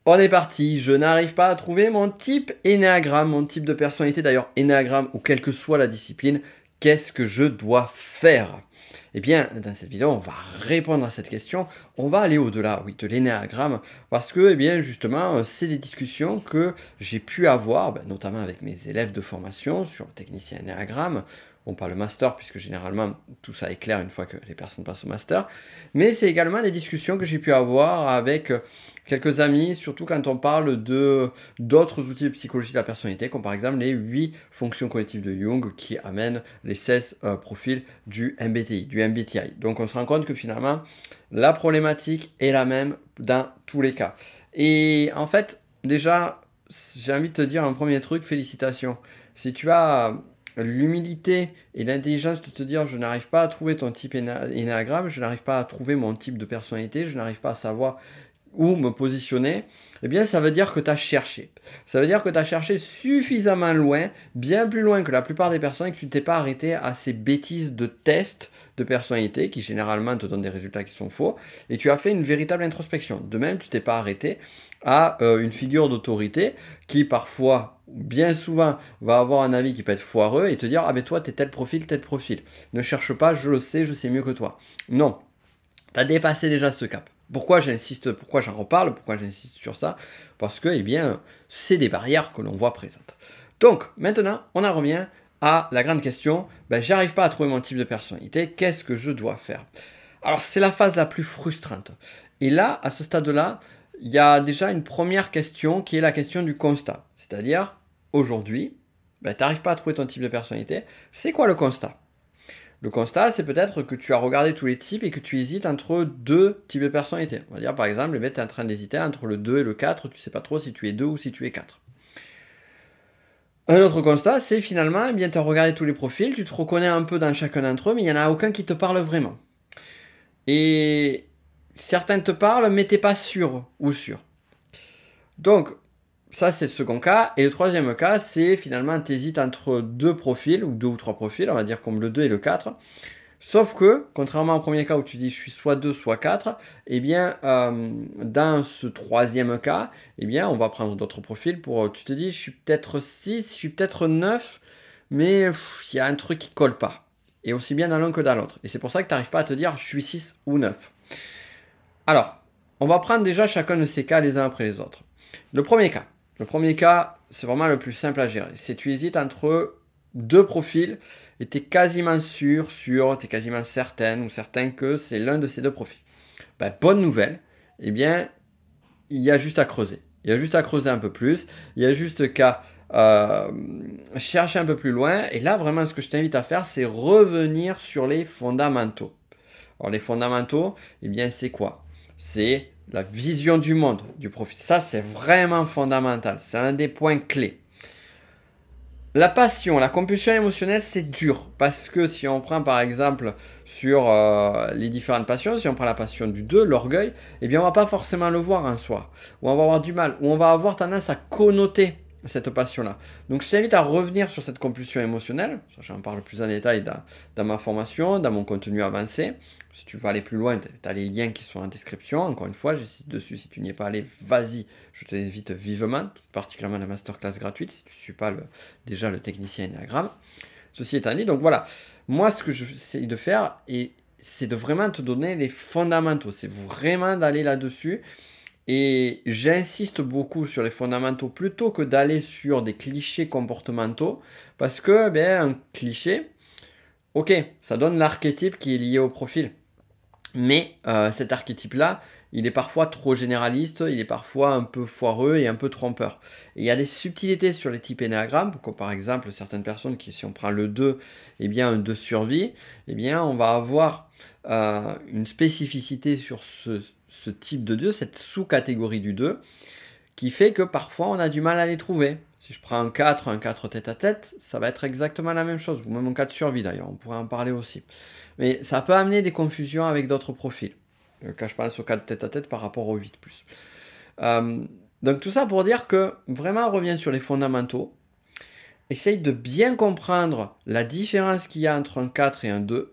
On est parti, je n'arrive pas à trouver mon type Ennéagramme, mon type de personnalité, d'ailleurs Ennéagramme ou quelle que soit la discipline, qu'est-ce que je dois faire? Eh bien, dans cette vidéo, on va répondre à cette question, on va aller au-delà, oui, de l'Ennéagramme, parce que, eh bien, justement, c'est des discussions que j'ai pu avoir, notamment avec mes élèves de formation sur le technicien Ennéagramme, bon, pas le master, puisque généralement, tout ça est clair une fois que les personnes passent au master, mais c'est également des discussions que j'ai pu avoir avec quelques amis, surtout quand on parle de d'autres outils de psychologie de la personnalité, comme par exemple les 8 fonctions cognitives de Jung qui amènent les 16 profils du MBTI, du MBTI. Donc on se rend compte que finalement, la problématique est la même dans tous les cas. Et en fait, déjà, j'ai envie de te dire un premier truc, félicitations. Si tu as l'humilité et l'intelligence de te dire je n'arrive pas à trouver ton type Ennéagramme, je n'arrive pas à trouver mon type de personnalité, je n'arrive pas à savoir où me positionner, eh bien ça veut dire que tu as cherché. Ça veut dire que tu as cherché suffisamment loin, bien plus loin que la plupart des personnes, et que tu ne t'es pas arrêté à ces bêtises de tests de personnalité qui généralement te donnent des résultats qui sont faux, et tu as fait une véritable introspection. De même, tu t'es pas arrêté à une figure d'autorité qui parfois, bien souvent, va avoir un avis qui peut être foireux et te dire « Ah mais toi, t'es tel profil, tel profil. Ne cherche pas, je le sais, je sais mieux que toi. » Non, tu as dépassé déjà ce cap. Pourquoi j'insiste, pourquoi j'en reparle, pourquoi j'insiste sur ça? Parce que, eh bien, c'est des barrières que l'on voit présentes. Donc, maintenant, on en revient à la grande question, j'arrive pas à trouver mon type de personnalité, qu'est-ce que je dois faire? Alors, c'est la phase la plus frustrante. Et là, à ce stade-là, il y a déjà une première question qui est la question du constat. C'est-à-dire, aujourd'hui, tu n'arrives pas à trouver ton type de personnalité, c'est quoi le constat? Le constat, c'est peut-être que tu as regardé tous les types et que tu hésites entre deux types de personnalités. On va dire par exemple, tu es en train d'hésiter entre le 2 et le 4, tu ne sais pas trop si tu es 2 ou si tu es 4. Un autre constat, c'est finalement, tu as regardé tous les profils, tu te reconnais un peu dans chacun d'entre eux, mais il n'y en a aucun qui te parle vraiment. Et certains te parlent, mais tu n'es pas sûr ou sûr. Donc, ça, c'est le second cas. Et le troisième cas, c'est finalement, tu hésites entre deux profils, ou deux ou trois profils, on va dire comme le 2 et le 4. Sauf que, contrairement au premier cas où tu dis je suis soit 2, soit 4, eh bien, dans ce troisième cas, eh bien, on va prendre d'autres profils pour, tu te dis, je suis peut-être 6, je suis peut-être 9, mais il y a un truc qui colle pas. Et aussi bien dans l'un que dans l'autre. Et c'est pour ça que tu n'arrives pas à te dire je suis 6 ou 9. Alors, on va prendre déjà chacun de ces cas les uns après les autres. Le premier cas, c'est vraiment le plus simple à gérer. C'est tu hésites entre deux profils et tu es quasiment sûr, tu es quasiment certaine ou certain que c'est l'un de ces deux profils. Bonne nouvelle, eh bien, il y a juste à creuser. Il y a juste à creuser un peu plus, il y a juste qu'à chercher un peu plus loin. Et là, vraiment, ce que je t'invite à faire, c'est revenir sur les fondamentaux. Alors, les fondamentaux, eh bien, c'est quoi? C'est la vision du monde du profil. Ça, c'est vraiment fondamental. C'est un des points clés. La passion, la compulsion émotionnelle, c'est dur. Parce que si on prend par exemple sur les différentes passions, si on prend la passion du 2, l'orgueil, eh bien on va pas forcément le voir en soi. Ou on va avoir du mal. Ou on va avoir tendance à connoter cette passion-là. Donc je t'invite à revenir sur cette compulsion émotionnelle. J'en parle plus en détail dans ma formation, dans mon contenu avancé. Si tu veux aller plus loin, tu as les liens qui sont en description. Encore une fois, j'insiste dessus. Si tu n'y es pas allé, vas-y. Je te l'invite vivement, particulièrement la masterclass gratuite, si tu ne suis pas déjà le technicien Ennéagramme. Ceci étant dit, donc voilà. Moi, ce que j'essaie de faire, c'est de vraiment te donner les fondamentaux. C'est vraiment d'aller là-dessus. Et j'insiste beaucoup sur les fondamentaux plutôt que d'aller sur des clichés comportementaux. Parce que, un cliché, ok, ça donne l'archétype qui est lié au profil. Mais cet archétype-là, il est parfois trop généraliste, il est parfois un peu foireux et un peu trompeur. Et il y a des subtilités sur les types Ennéagramme, comme par exemple certaines personnes qui, si on prend le 2, eh bien un 2 survie, eh bien on va avoir une spécificité sur ce type de 2, cette sous-catégorie du 2, qui fait que parfois on a du mal à les trouver. Si je prends un 4 tête-à-tête, ça va être exactement la même chose, ou même un 4 survie d'ailleurs, on pourrait en parler aussi. Mais ça peut amener des confusions avec d'autres profils, quand je pense au 4 tête-à-tête par rapport au 8+. Donc tout ça pour dire que vraiment reviens sur les fondamentaux, essaye de bien comprendre la différence qu'il y a entre un 4 et un 2,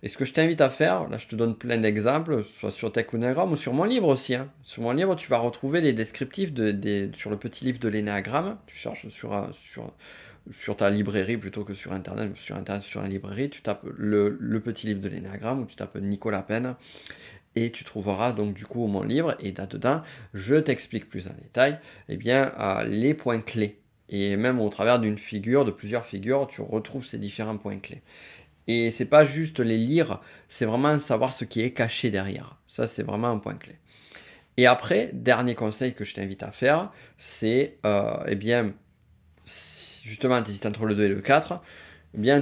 Et ce que je t'invite à faire, là je te donne plein d'exemples, soit sur Tech ou Énéagramme ou sur mon livre aussi. Hein. Sur mon livre, tu vas retrouver les descriptifs sur le petit livre de l'Énéagramme. Tu cherches sur ta librairie plutôt que sur Internet. Sur Internet, sur la librairie, tu tapes le petit livre de l'Énéagramme ou tu tapes Nicolas Penn. Et tu trouveras donc du coup mon livre. Et là-dedans, je t'explique plus en détail les points clés. Et même au travers d'une figure, de plusieurs figures, tu retrouves ces différents points clés. Et c'est pas juste les lire, c'est vraiment savoir ce qui est caché derrière. Ça, c'est vraiment un point clé. Et après, dernier conseil que je t'invite à faire, c'est, justement, tu hésites entre le 2 et le 4,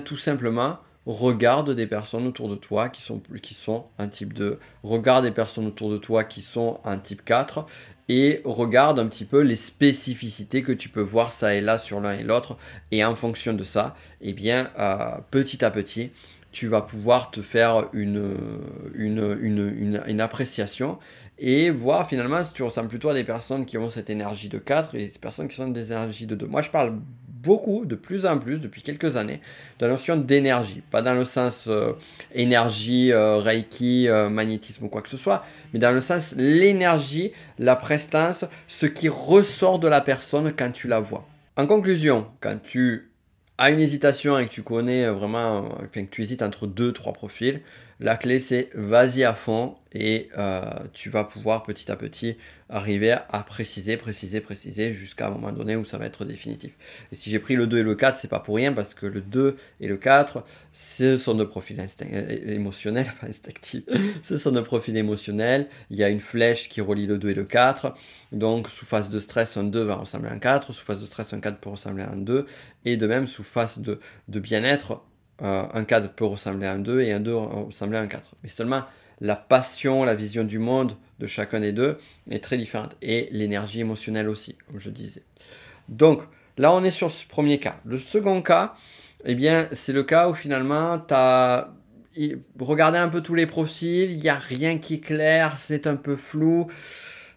tout simplement, regarde des personnes autour de toi qui sont un type 2, regarde des personnes autour de toi qui sont un type 4, et regarde un petit peu les spécificités que tu peux voir ça et là sur l'un et l'autre, et en fonction de ça, petit à petit, tu vas pouvoir te faire une appréciation et voir finalement si tu ressembles plutôt à des personnes qui ont cette énergie de 4 et ces personnes qui sont des énergies de 2. Moi, je parle beaucoup, de plus en plus, depuis quelques années, de la notion d'énergie. Pas dans le sens énergie, reiki, magnétisme ou quoi que ce soit, mais dans le sens l'énergie, la prestance, ce qui ressort de la personne quand tu la vois. En conclusion, quand tu as une hésitation et que tu connais vraiment, que tu hésites entre 2-3 profils, la clé c'est vas-y à fond et tu vas pouvoir petit à petit arriver à préciser jusqu'à un moment donné où ça va être définitif. Et si j'ai pris le 2 et le 4, c'est pas pour rien parce que le 2 et le 4, ce sont deux profils émotionnels, pas instinctifs, ce sont deux profils émotionnels. Il y a une flèche qui relie le 2 et le 4. Donc sous phase de stress, un 2 va ressembler à un 4, sous phase de stress, un 4 peut ressembler à un 2, et de même sous phase de bien-être, un 4 peut ressembler à un 2 et un 2 ressembler à un 4. Mais seulement la passion, la vision du monde de chacun des deux est très différente. Et l'énergie émotionnelle aussi, comme je disais. Donc là, on est sur ce premier cas. Le second cas, c'est le cas où finalement, tu as regardé un peu tous les profils, il n'y a rien qui est clair, c'est un peu flou.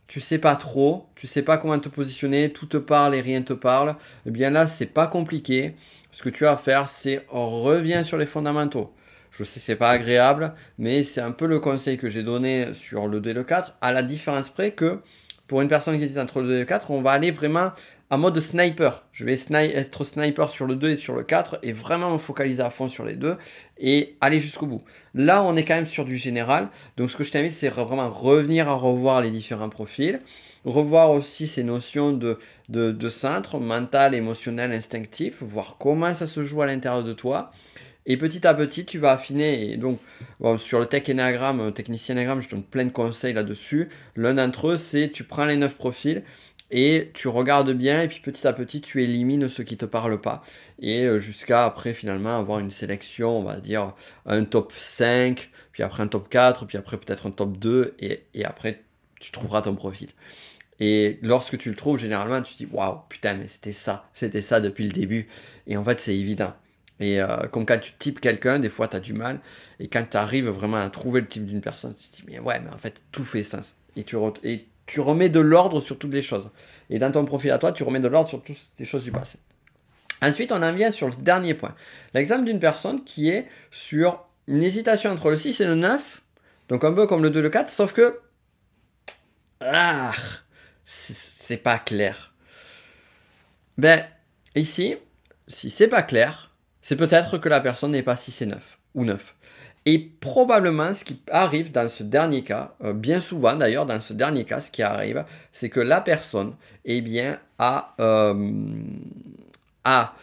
Tu sais pas trop, tu sais pas comment te positionner, tout te parle et rien te parle. Là, c'est pas compliqué. Ce que tu as à faire, c'est reviens sur les fondamentaux. Je sais, c'est pas agréable, mais c'est un peu le conseil que j'ai donné sur le 2 et le 4, à la différence près que pour une personne qui hésite entre le 2 et le 4, on va aller vraiment en mode sniper. Je vais être sniper sur le 2 et sur le 4 et vraiment me focaliser à fond sur les deux et aller jusqu'au bout. Là, on est quand même sur du général. Donc, ce que je t'invite, c'est vraiment revenir à revoir les différents profils. Revoir aussi ces notions de centre, mental, émotionnel, instinctif. Voir comment ça se joue à l'intérieur de toi. Et petit à petit, tu vas affiner. Et donc, sur le Tech Énéagramme, technicien Énéagramme, je donne plein de conseils là-dessus. L'un d'entre eux, c'est tu prends les 9 profils et tu regardes bien. Et puis petit à petit, tu élimines ceux qui ne te parlent pas. Et jusqu'à après, finalement, avoir une sélection, on va dire un top 5, puis après un top 4, puis après peut-être un top 2. Et après, tu trouveras ton profil. Et lorsque tu le trouves, généralement, tu te dis waouh, putain, mais c'était ça depuis le début. Et en fait, c'est évident. Et comme quand tu types quelqu'un, des fois tu as du mal. Et quand tu arrives vraiment à trouver le type d'une personne, tu te dis, mais ouais, mais en fait, tout fait sens. Et tu remets de l'ordre sur toutes les choses. Et dans ton profil à toi, tu remets de l'ordre sur toutes les choses du passé. Ensuite, on en vient sur le dernier point. L'exemple d'une personne qui est sur une hésitation entre le 6 et le 9. Donc un peu comme le 2 et le 4, sauf que c'est pas clair. Ici, si c'est pas clair, c'est peut-être que la personne n'est pas 6 et 9 ou 9. Et probablement, ce qui arrive dans ce dernier cas, bien souvent d'ailleurs, dans ce dernier cas, ce qui arrive, c'est que la personne, a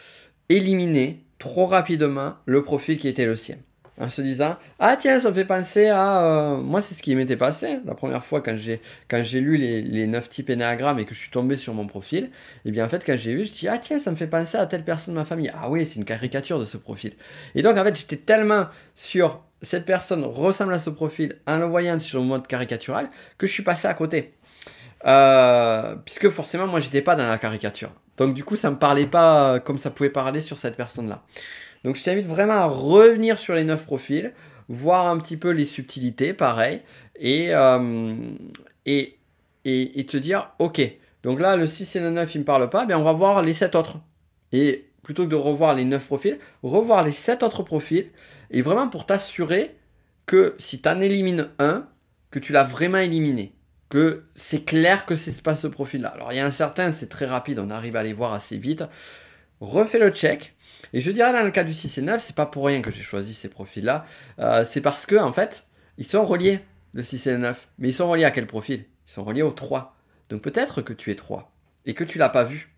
éliminé trop rapidement le profil qui était le sien. En se disant, ah tiens, ça me fait penser à... Moi, c'est ce qui m'était passé la première fois quand j'ai lu les 9 types énéagrammes et que je suis tombé sur mon profil. En fait, quand j'ai vu, je dis, ah tiens, ça me fait penser à telle personne de ma famille. Ah oui, c'est une caricature de ce profil. Et donc, en fait, j'étais tellement sur cette personne ressemble à ce profil en le voyant sur le mode caricatural que je suis passé à côté. Puisque forcément, moi, j'étais pas dans la caricature. Donc, du coup, ça me parlait pas comme ça pouvait parler sur cette personne-là. Donc je t'invite vraiment à revenir sur les 9 profils, voir un petit peu les subtilités, pareil, et te dire, ok, donc là le 6 et le 9 ils ne me parlent pas, on va voir les 7 autres. Et plutôt que de revoir les 9 profils, revoir les 7 autres profils, et vraiment pour t'assurer que si tu en élimines un, que tu l'as vraiment éliminé, que c'est clair que c'est pas ce profil-là. Alors il y a un certain, c'est très rapide, on arrive à les voir assez vite. Refais le check. Et je dirais dans le cas du 6 et 9, c'est pas pour rien que j'ai choisi ces profils-là. C'est parce que, en fait, ils sont reliés, le 6 et le 9. Mais ils sont reliés à quel profil? Ils sont reliés au 3. Donc peut-être que tu es 3 et que tu l'as pas vu.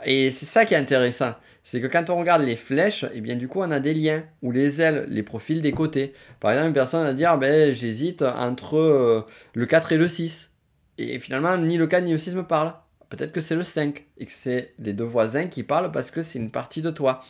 Et c'est ça qui est intéressant. C'est que quand on regarde les flèches, et bien du coup on a des liens, ou les ailes, les profils des côtés. Par exemple, une personne va dire, ben, j'hésite entre le 4 et le 6. Et finalement, ni le 4 ni le 6 me parlent. Peut-être que c'est le 5 et que c'est les deux voisins qui parlent parce que c'est une partie de toi.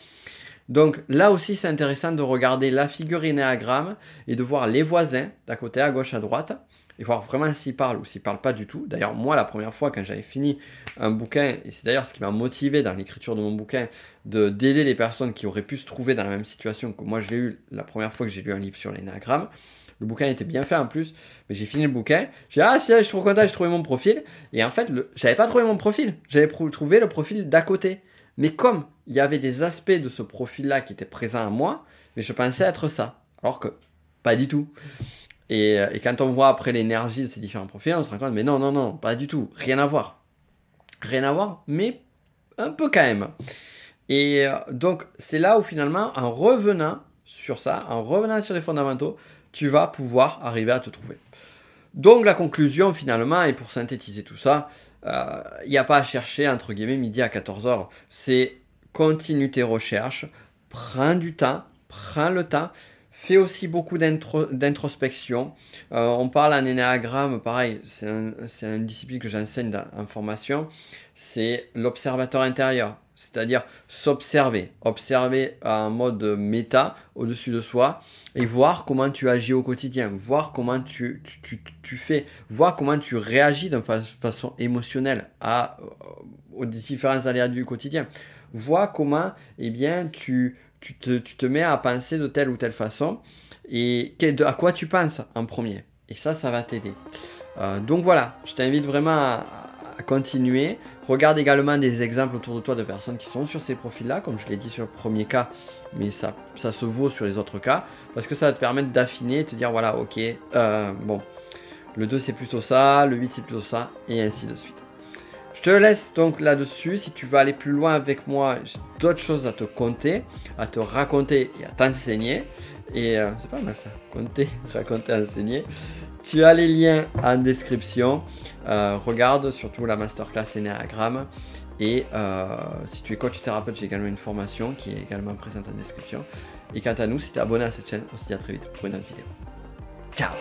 Donc là aussi, c'est intéressant de regarder la figure énéagramme et de voir les voisins d'à côté, à gauche, à droite, et voir vraiment s'ils parlent ou s'ils parlent pas du tout. D'ailleurs, moi, la première fois, quand j'avais fini un bouquin, et c'est d'ailleurs ce qui m'a motivé dans l'écriture de mon bouquin, d'aider les personnes qui auraient pu se trouver dans la même situation que moi je l'ai eu la première fois que j'ai lu un livre sur l'énéagramme. Le bouquin était bien fait en plus, mais j'ai fini le bouquin. J'ai dit, ah, je suis trop content, j'ai trouvé mon profil. Et en fait, j'avais pas trouvé mon profil. J'avais trouvé le profil d'à côté. Mais comme il y avait des aspects de ce profil-là qui étaient présents à moi, mais je pensais être ça. Alors que pas du tout. Et quand on voit après l'énergie de ces différents profils, on se rend compte, mais non, non, non, pas du tout. Rien à voir. Rien à voir, mais un peu quand même. Et donc, c'est là où finalement, en revenant sur ça, en revenant sur les fondamentaux, tu vas pouvoir arriver à te trouver. Donc la conclusion finalement, et pour synthétiser tout ça, il n'y a pas à chercher entre guillemets midi à 14h. C'est continue tes recherches, prends du temps, prends le temps, fais aussi beaucoup d'introspection. On parle en énéagramme, pareil, c'est une discipline que j'enseigne en formation, c'est l'observateur intérieur. C'est-à-dire s'observer, observer en mode méta, au-dessus de soi, et voir comment tu agis au quotidien, voir comment tu fais, voir comment tu réagis de façon émotionnelle aux différents aléas du quotidien. Vois comment eh bien, tu te mets à penser de telle ou telle façon, et à quoi tu penses en premier. Et ça va t'aider. Donc voilà, je t'invite vraiment à continuer. Regarde également des exemples autour de toi de personnes qui sont sur ces profils-là, comme je l'ai dit sur le premier cas, mais ça se vaut sur les autres cas, parce que ça va te permettre d'affiner et te dire, voilà, ok, bon, le 2 c'est plutôt ça, le 8 c'est plutôt ça, et ainsi de suite. Je te laisse donc là-dessus. Si tu veux aller plus loin avec moi, j'ai d'autres choses à te conter, à te raconter et à t'enseigner. Et c'est pas mal ça, compter, raconter, enseigner. Tu as les liens en description. Regarde surtout la masterclass énéagramme. Et si tu es coach thérapeute, j'ai également une formation qui est également présente en description. Et quant à nous, si tu es abonné à cette chaîne, on se dit à très vite pour une autre vidéo. Ciao!